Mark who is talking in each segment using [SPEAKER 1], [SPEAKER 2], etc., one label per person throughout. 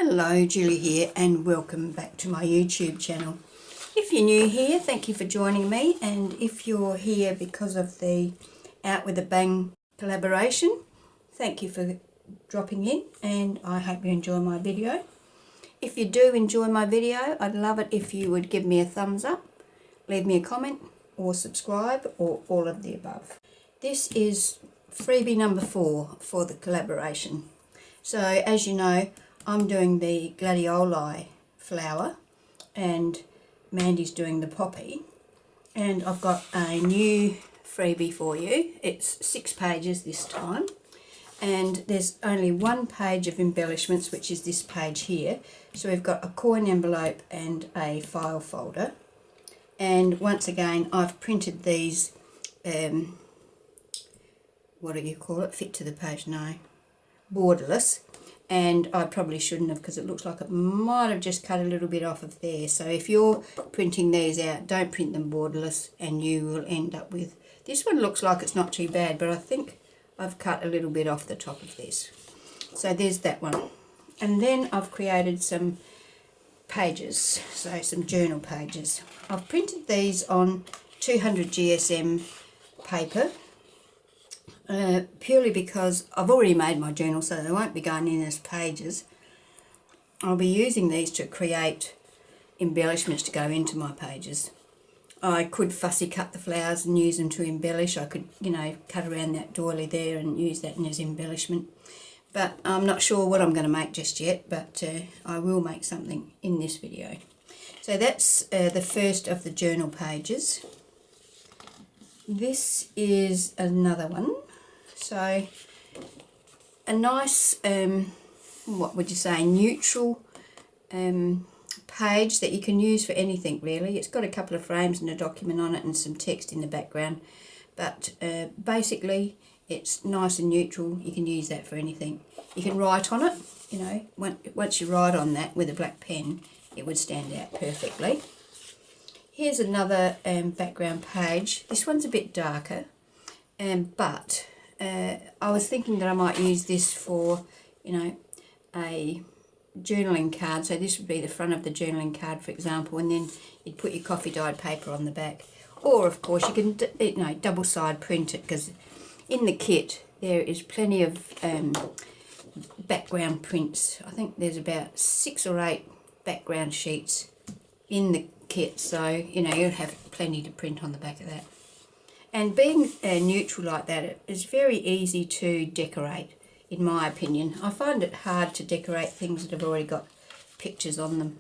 [SPEAKER 1] Hello, Julie here, and welcome back to my YouTube channel. If you're new here, thank you for joining me, and if you're here because of the Out With a Bang collaboration, thank you for dropping in, and I hope you enjoy my video. If you do enjoy my video, I'd love it if you would give me a thumbs up, leave me a comment, or subscribe, or all of the above. This is freebie number 4 for the collaboration. So, as you know, I'm doing the Gladioli flower and Mandy's doing the poppy, and I've got a new freebie for you. It's 6 pages this time, and there's only one page of embellishments, which is this page here. So we've got a coin envelope and a file folder, and once again I've printed these what do you call it, fit to the page, no, borderless. And I probably shouldn't have, because it looks like it might have just cut a little bit off of there. So if you're printing these out, don't print them borderless, and you will end up with, this one looks like it's not too bad, but I think I've cut a little bit off the top of this. So there's that one. And then I've created some pages, so some journal pages. I've printed these on 200 GSM paper. Purely because I've already made my journal, so they won't be going in as pages. I'll be using these to create embellishments to go into my pages. I could fussy cut the flowers and use them to embellish. I could, you know, cut around that doily there and use that as embellishment. But I'm not sure what I'm going to make just yet, but I will make something in this video. So that's the first of the journal pages. This is another one. So a nice, what would you say, neutral page that you can use for anything really. It's got a couple of frames and a document on it and some text in the background. But basically it's nice and neutral. You can use that for anything. You can write on it, you know, once you write on that with a black pen, it would stand out perfectly. Here's another background page. This one's a bit darker, but I was thinking that I might use this for, you know, a journaling card. So this would be the front of the journaling card, for example, and then you'd put your coffee dyed paper on the back. Or, of course, you can, you know, double side print it, because in the kit there is plenty of background prints. I think there's about 6 or 8 background sheets in the kit, so, you know, you'll have plenty to print on the back of that. And being neutral like that, it is very easy to decorate, in my opinion. I find it hard to decorate things that have already got pictures on them.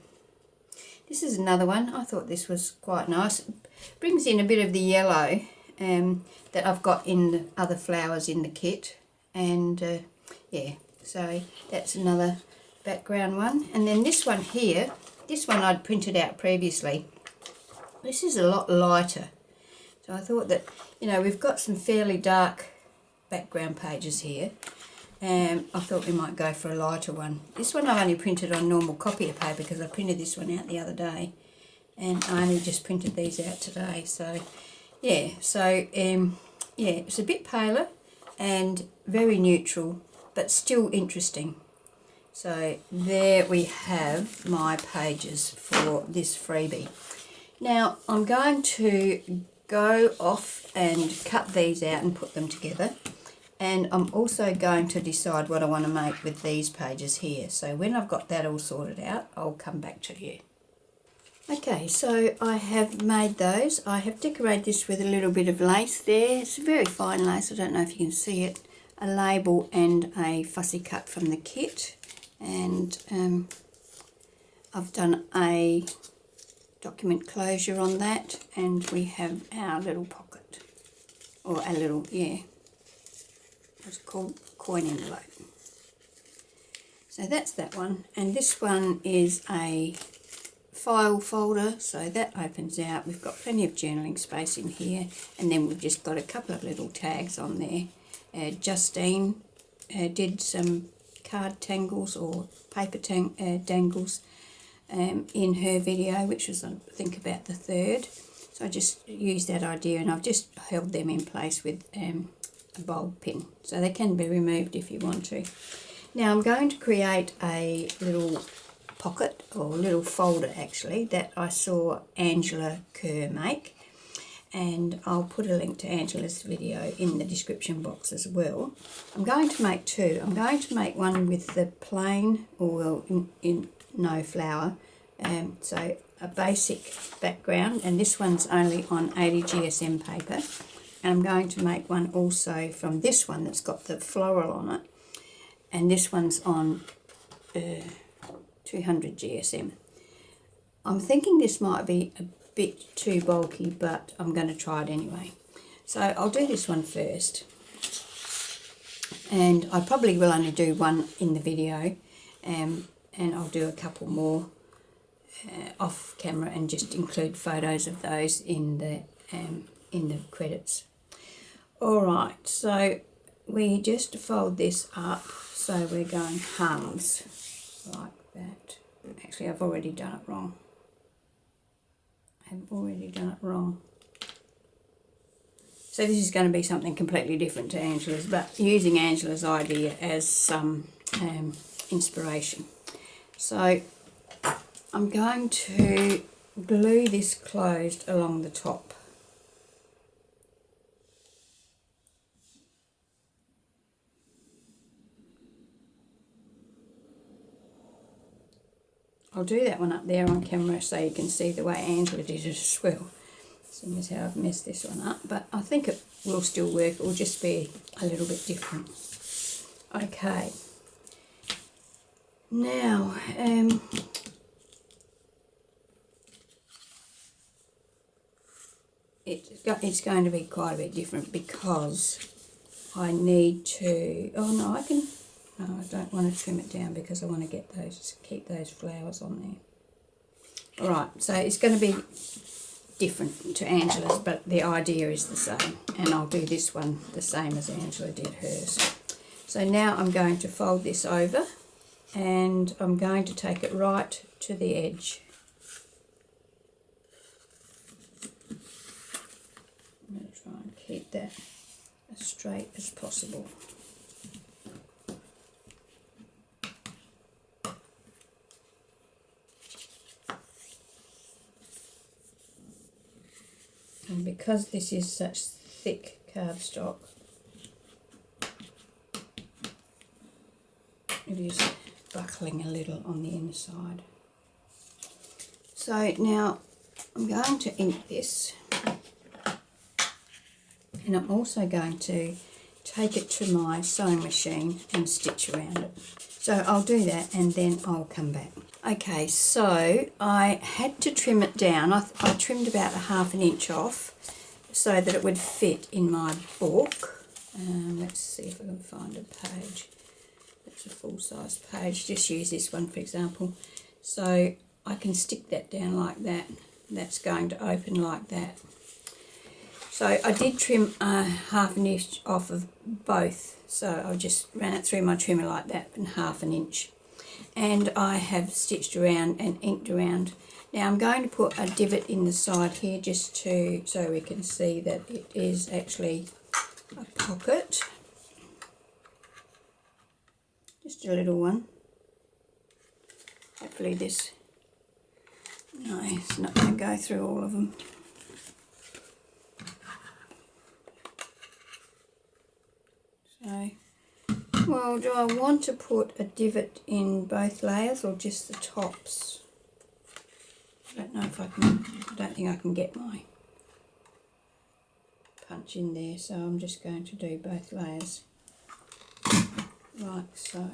[SPEAKER 1] This is another one. I thought this was quite nice. It brings in a bit of the yellow that I've got in the other flowers in the kit. And yeah, so that's another background one. And then this one here, this one I'd printed out previously. This is a lot lighter. So I thought that, you know, we've got some fairly dark background pages here, and I thought we might go for a lighter one. This one I only printed on normal copier paper, because I printed this one out the other day, and I only just printed these out today. So yeah, yeah, it's a bit paler and very neutral, but still interesting. So there we have my pages for this freebie. Now I'm going to go off and cut these out and put them together, and I'm also going to decide what I want to make with these pages here. So when I've got that all sorted out, I'll come back to you. Okay, so I have made those. I have decorated this with a little bit of lace there. It's very fine lace, I don't know if you can see it. A label and a fussy cut from the kit, and I've done a document closure on that, and we have our little pocket, or a little, yeah, what's it called, coin envelope. So that's that one, and this one is a file folder, so that opens out. We've got plenty of journaling space in here, and then we've just got a couple of little tags on there. Justine did some card tangles or paper dangles in her video, which was, I think, about the 3rd. So I just used that idea, and I've just held them in place with a bulb pin, so they can be removed if you want to. Now I'm going to create a little pocket, or a little folder actually, that I saw Angela Kerr make, and I'll put a link to Angela's video in the description box as well. I'm going to make two. I'm going to make one with the plain, or well, in no flower, so a basic background, and this one's only on 80 GSM paper, and I'm going to make one also from this one that's got the floral on it, and this one's on 200 GSM. I'm thinking this might be a bit too bulky, but I'm going to try it anyway. So I'll do this one first, and I probably will only do one in the video, and I'll do a couple more off camera and just include photos of those in the credits. Alright, so we just fold this up, so we're going halves like that. Actually, I've already done it wrong. So this is going to be something completely different to Angela's, but using Angela's idea as some inspiration. So I'm going to glue this closed along the top. I'll do that one up there on camera so you can see the way Angela did it as well. Seeing as how I've messed this one up, but I think it will still work. It will just be a little bit different. Okay. Now, it's going to be quite a bit different because I need to, no, I don't want to trim it down because I want to get those, keep those flowers on there. Alright, so it's going to be different to Angela's, but the idea is the same, and I'll do this one the same as Angela did hers. So now I'm going to fold this over, and I'm going to take it right to the edge. I'm going to try and keep that as straight as possible. And because this is such thick cardstock, it is buckling a little on the inside. So now I'm going to ink this, and I'm also going to take it to my sewing machine and stitch around it. So I'll do that and then I'll come back. Okay, so I had to trim it down. I trimmed about 1/2 inch off so that it would fit in my book. Let's see if I can find a page. That's a full-size page. Just use this one for example. So I can stick that down like that. That's going to open like that. So I did trim 1/2 inch off of both. So I just ran it through my trimmer like that, and 1/2 inch. And I have stitched around and inked around. Now I'm going to put a divot in the side here just to, so we can see that it is actually a pocket. Just a little one. Hopefully this, no, it's not going to go through all of them. So, well, do I want to put a divot in both layers or just the tops? I don't know if I can, I don't think I can get my punch in there, so I'm just going to do both layers like so.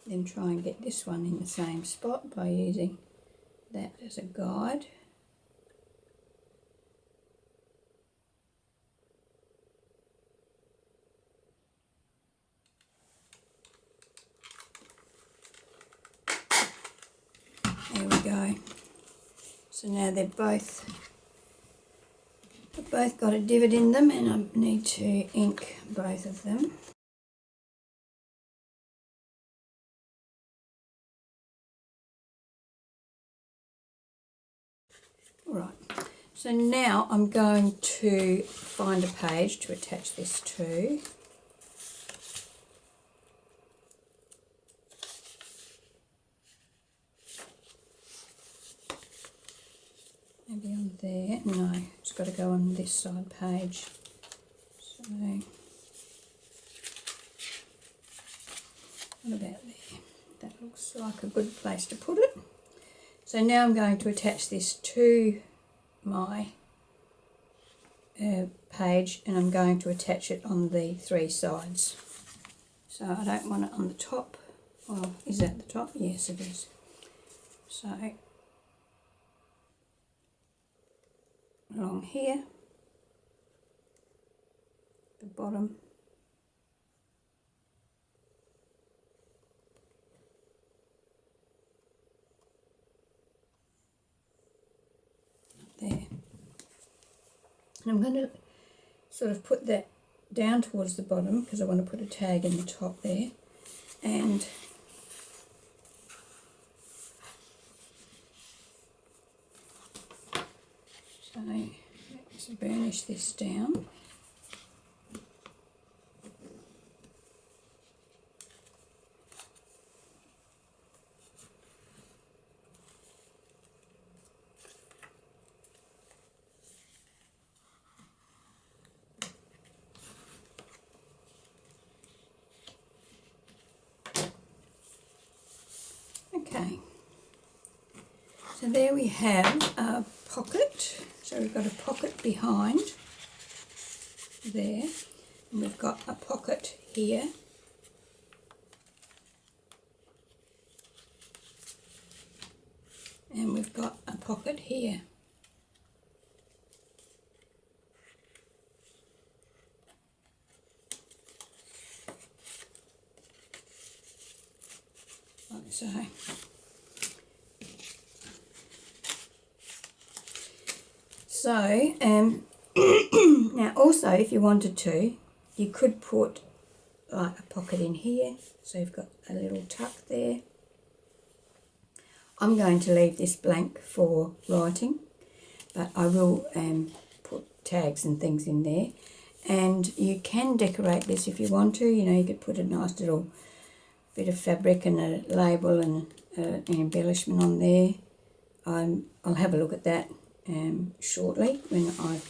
[SPEAKER 1] Then try and get this one in the same spot by using that as a guide. There we go. So now they've both got a divot in them, and I need to ink both of them. Alright, so now I'm going to find a page to attach this to. there. No, it's got to go on this side page. So, what about there? That looks like a good place to put it. So now I'm going to attach this to my page, and I'm going to attach it on the 3 sides. So I don't want it on the top. Well, is that the top? Yes, it is. So along here, the bottom, there. And I'm going to sort of put that down towards the bottom because I want to put a tag in the top there, and so let's burnish this down. Okay, so there we have a pocket. So we've got a pocket behind there, and we've got a pocket here, and we've got a pocket here. Like so. So, now also if you wanted to, you could put like a pocket in here, so you've got a little tuck there. I'm going to leave this blank for writing, but I will put tags and things in there. And you can decorate this if you want to, you know, you could put a nice little bit of fabric and a label and an embellishment on there. I'll have a look at that shortly when I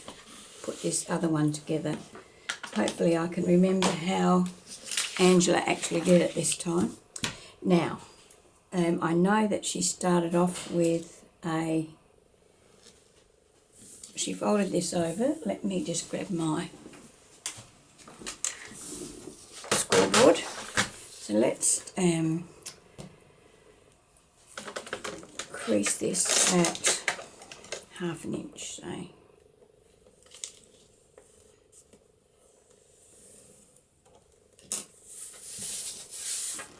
[SPEAKER 1] put this other one together. Hopefully I can remember how Angela actually did it this time. Now, I know that she started off with she folded this over. Let me just grab my scoreboard. So let's crease this at 1/2 inch, say.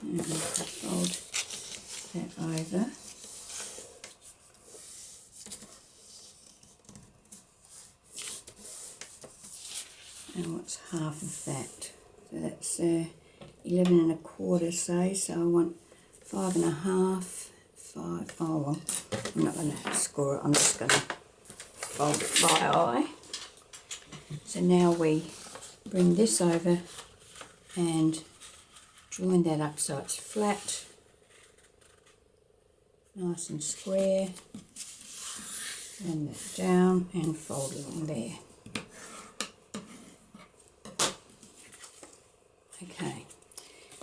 [SPEAKER 1] And I'll fold that over. And what's half of that? So that's 11 1/4, say. So I want 5 1/2, 5. Oh well, I'm not going to score it. I'm just going to fold it by eye. So now we bring this over and join that up so it's flat, nice and square. And that down and fold along there. Okay,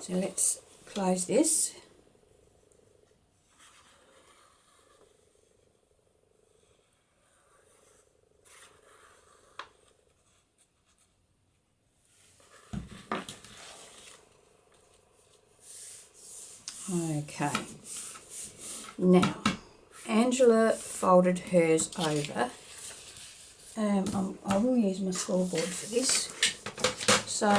[SPEAKER 1] so let's close this. Okay, now Angela folded hers over. I will use my scoreboard for this. So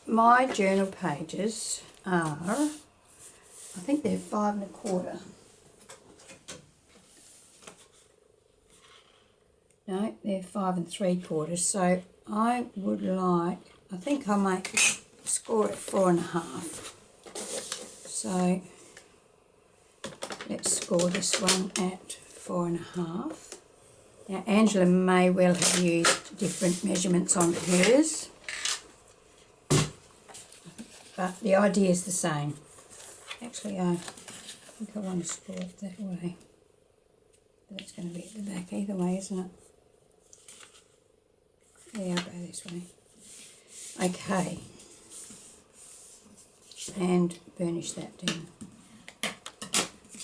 [SPEAKER 1] my journal pages are, I think they're 5 1/4. No, they're 5 3/4. So I would like, I think I might score at 4 1/2. So let's score this one at 4 1/2. Now Angela may well have used different measurements on hers, but the idea is the same. Actually, I think I want to score it that way. That's going to be at the back either way, isn't it? Yeah, I'll go this way. Okay. And burnish that down.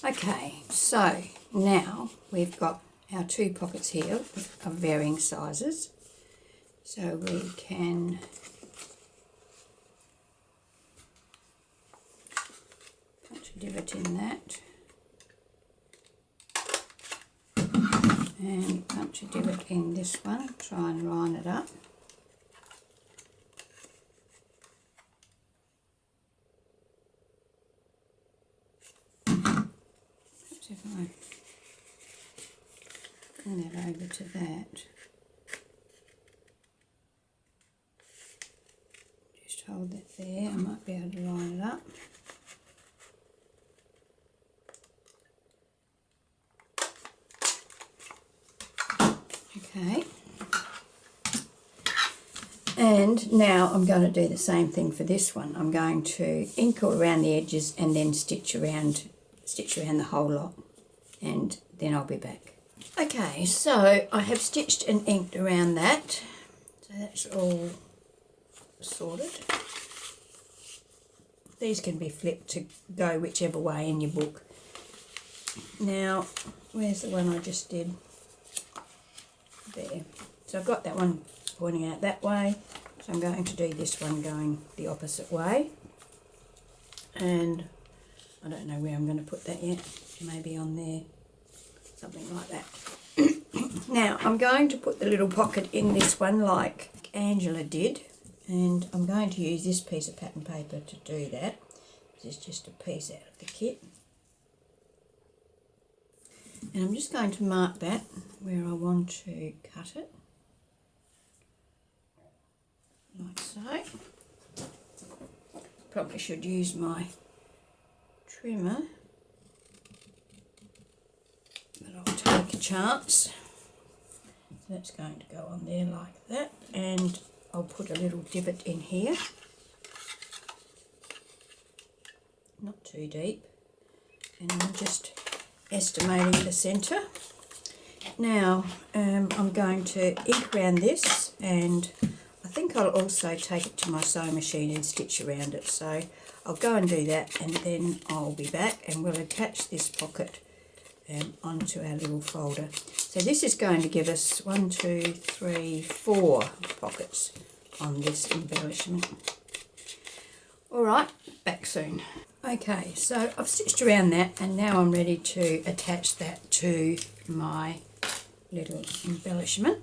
[SPEAKER 1] Okay, so now we've got our 2 pockets here of varying sizes. So we can punch a divot in that. And punch a divot in this one, try and line it up. Perhaps if I bring that over to that, just hold that there, I might be able to line it up. Okay, and now I'm going to do the same thing for this one. I'm going to ink all around the edges and then stitch around the whole lot, and then I'll be back. Okay, so I have stitched and inked around that, so that's all sorted. These can be flipped to go whichever way in your book. Now, where's the one I just did? There. So I've got that one pointing out that way, so I'm going to do this one going the opposite way, and I don't know where I'm going to put that yet, maybe on there, something like that. Now I'm going to put the little pocket in this one like Angela did, and I'm going to use this piece of pattern paper to do that. This is just a piece out of the kit. And I'm just going to mark that where I want to cut it, like so. Probably should use my trimmer, but I'll take a chance. So that's going to go on there like that, and I'll put a little divot in here, not too deep, and I'm just estimating the centre. Now I'm going to ink around this, and I think I'll also take it to my sewing machine and stitch around it. So I'll go and do that, and then I'll be back and we'll attach this pocket onto our little folder. So this is going to give us 1, 2, 3, 4 pockets on this embellishment. Alright, back soon. Okay, so I've stitched around that, and now I'm ready to attach that to my little embellishment.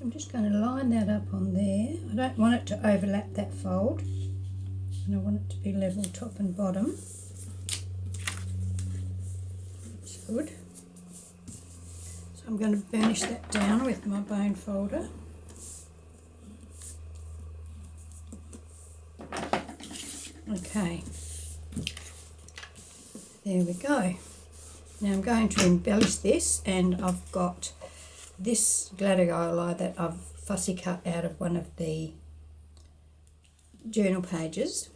[SPEAKER 1] I'm just going to line that up on there. I don't want it to overlap that fold, and I want it to be level top and bottom. That's good. So I'm going to burnish that down with my bone folder. Okay, there we go. Now I'm going to embellish this, and I've got this gladioli that I've fussy cut out of one of the journal pages,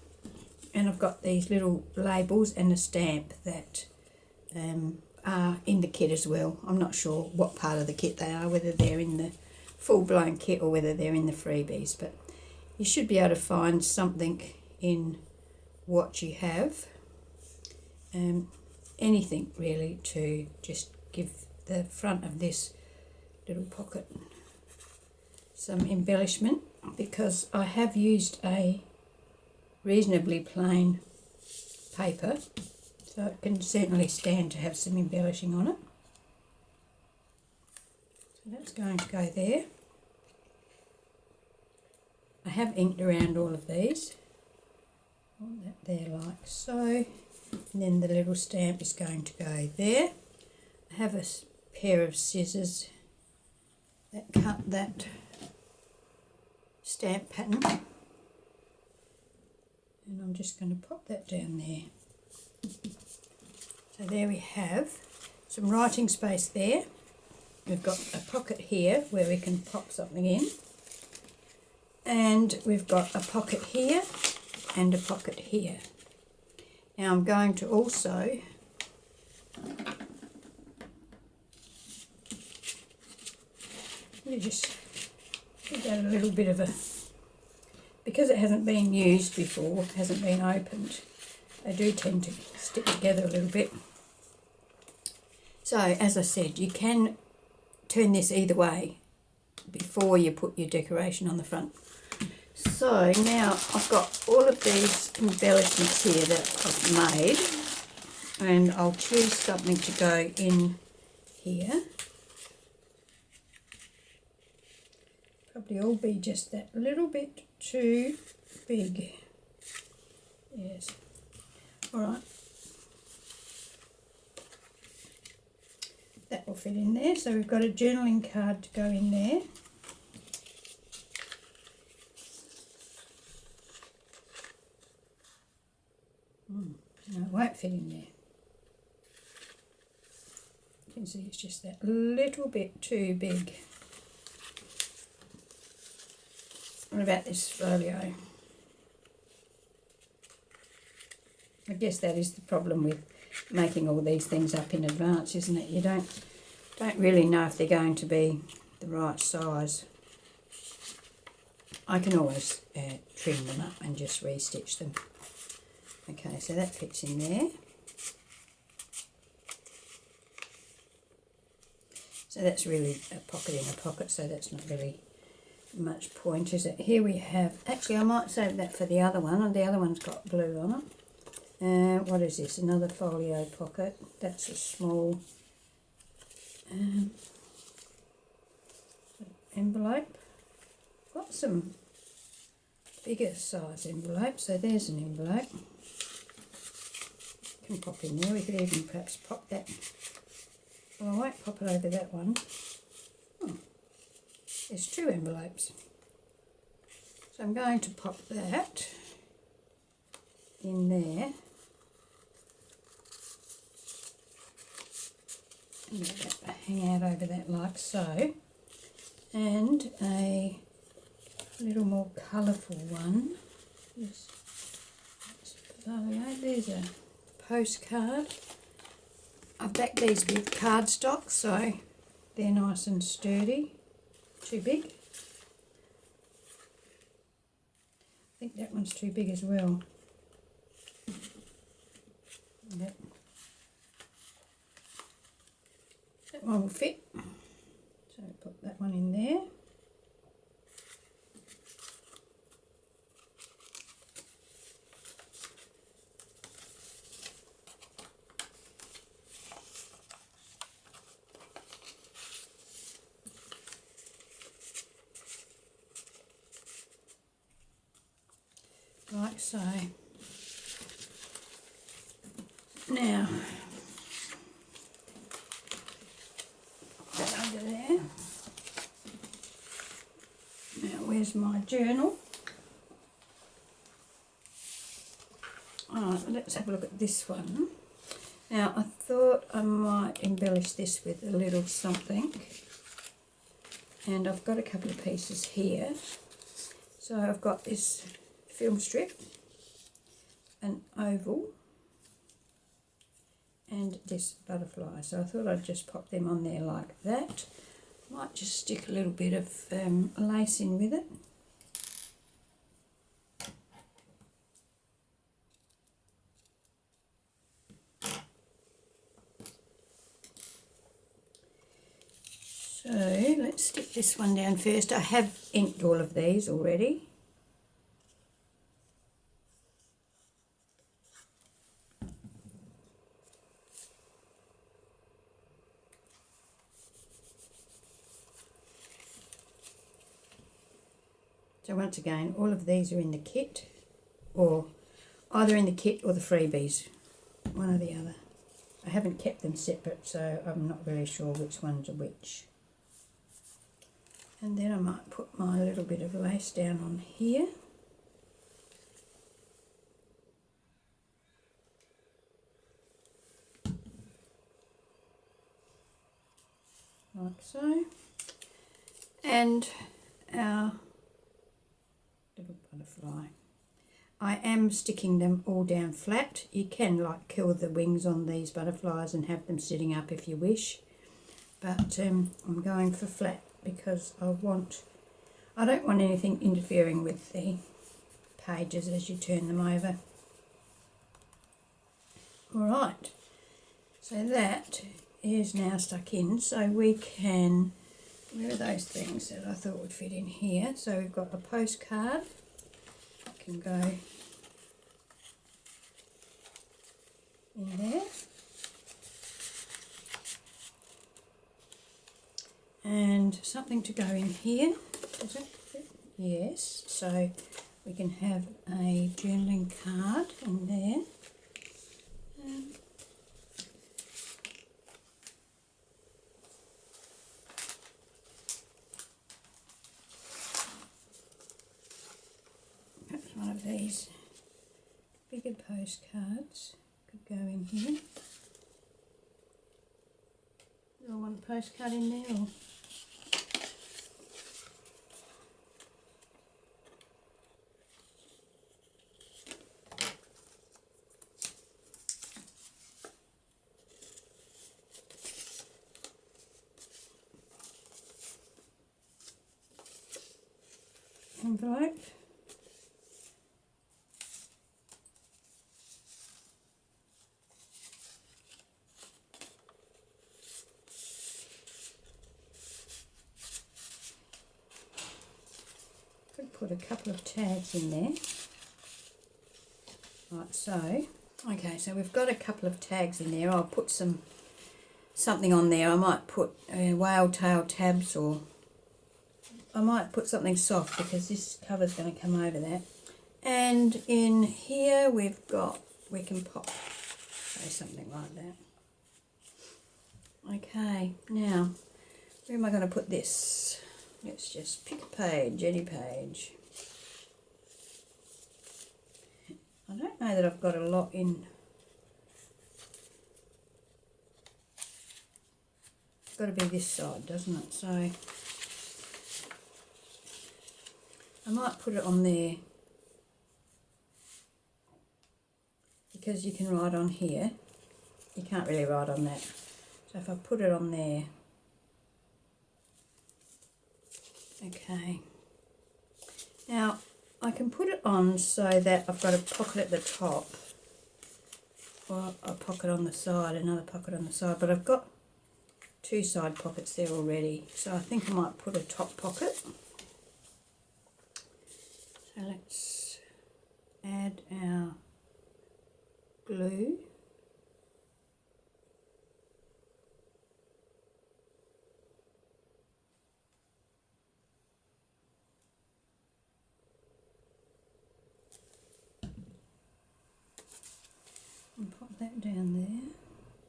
[SPEAKER 1] and I've got these little labels and a stamp that are in the kit as well. I'm not sure what part of the kit they are, whether they're in the full-blown kit or whether they're in the freebies, but you should be able to find something in what you have, anything really, to just give the front of this little pocket some embellishment, because I have used a reasonably plain paper, so it can certainly stand to have some embellishing on it. So that's going to go there. I have inked around all of these. Put that there like so, and then the little stamp is going to go there. I have a pair of scissors that cut that stamp pattern, and I'm just going to pop that down there. So there we have some writing space there, we've got a pocket here where we can pop something in, and we've got a pocket here and a pocket here. Now I'm going to also just give that a little bit of a, because it hasn't been used before, hasn't been opened, they do tend to stick together a little bit. So as I said, you can turn this either way before you put your decoration on the front. So now I've got all of these embellishments here that I've made, and I'll choose something to go in here. Probably all be just that little bit too big. Yes. Alright. That will fit in there. So we've got a journaling card to go in there. No, it won't fit in there. You can see it's just that little bit too big. What about this folio? I guess that is the problem with making all these things up in advance, isn't it? You don't really know if they're going to be the right size. I can always trim them up and just re-stitch them. Okay, so that fits in there. So that's really a pocket in a pocket, so that's not really much point, is it? Here we have, actually I might save that for the other one. The other one's got blue on it. What is this? Another folio pocket. That's a small envelope. Got some bigger size envelopes, so there's an envelope. Can pop in there. We could even perhaps pop that. Well, I won't pop it over that one. Oh, there's two envelopes. So I'm going to pop that in there. And let that hang out over that like so. And a little more colourful one. There's a postcard. I've backed these with cardstock, so they're nice and sturdy. Too big. I think that one's too big as well. That one will fit. So put that one in there. Like so. Now, that under there. Now, where's my journal? Alright, let's have a look at this one. Now, I thought I might embellish this with a little something. And I've got a couple of pieces here. So I've got this film strip, an oval, and this butterfly. So I thought I'd just pop them on there like that. Might just stick a little bit of lace in with it. So let's stick this one down first. I have inked all of these already. So once again, all of these are in the kit, or either in the kit or the freebies, one or the other. I haven't kept them separate, so I'm not really sure which ones are which. And then I might put my little bit of lace down on here. like so. And our little butterfly. I am sticking them all down flat. You can like kill the wings on these butterflies and have them sitting up if you wish. But I'm going for flat because I don't want anything interfering with the pages as you turn them over. Alright, so that is now stuck in, so we can, where are those things that I thought would fit in here? So we've got a postcard, can go in there. And something to go in here, is it? Yes, so we can have a journaling card in there. Perhaps one of these bigger postcards could go in here. Do I want a postcard in there or? Envelope. Could put a couple of tags in there, like so. Okay, so we've got a couple of tags in there. I'll put something on there. I might put whale tail tabs, or I might put something soft because this cover's going to come over that. And in here we can pop something like that. Okay, now where am I going to put this? Let's just pick a page, any page. I don't know that I've got a lot in. It's got to be this side, doesn't it? So I might put it on there because you can write on here. You can't really write on that. So if I put it on there, okay. Now I can put it on so that I've got a pocket at the top, or a pocket on the side, another pocket on the side, but I've got two side pockets there already, so I think I might put a top pocket. So let's add our glue. And pop that down there.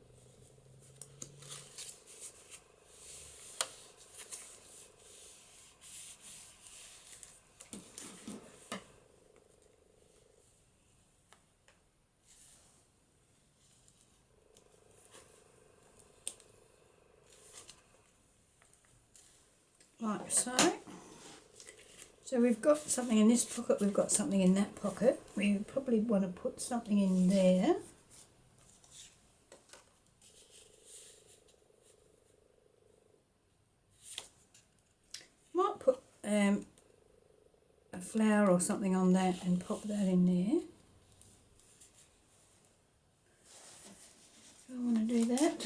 [SPEAKER 1] Like so. So we've got something in this pocket, we've got something in that pocket. We probably want to put something in there. Might put a flower or something on that and pop that in there. I want to do that.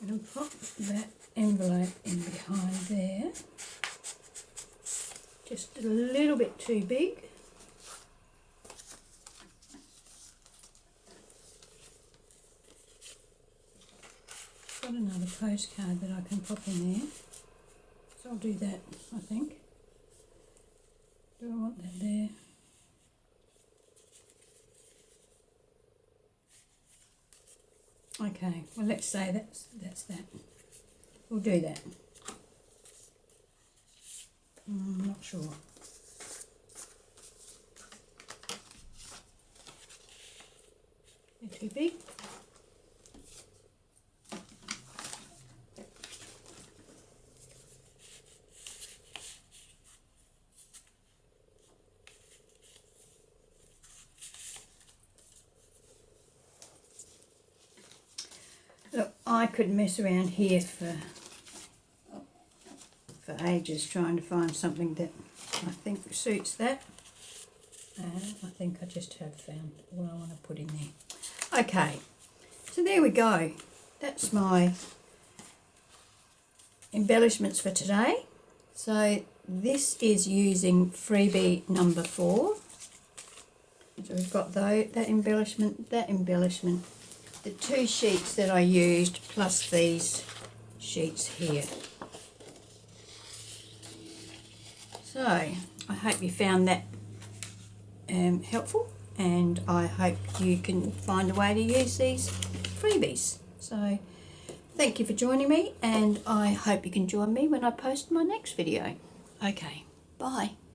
[SPEAKER 1] And pop that envelope in behind there. Just a little bit too big. Got another postcard that I can pop in there. So I'll do that, I think. Do I want that there? Okay, well let's say that's that. We'll do that. sure. They're too big. Look, I could mess around here for ages trying to find something that I think suits that. I think I just have found what I want to put in there. Okay, so there we go. That's my embellishments for today. So this is using freebie number 4. So we've got that embellishment, the 2 sheets that I used plus these sheets here. So I hope you found that helpful, and I hope you can find a way to use these freebies. So thank you for joining me, and I hope you can join me when I post my next video. Okay, bye.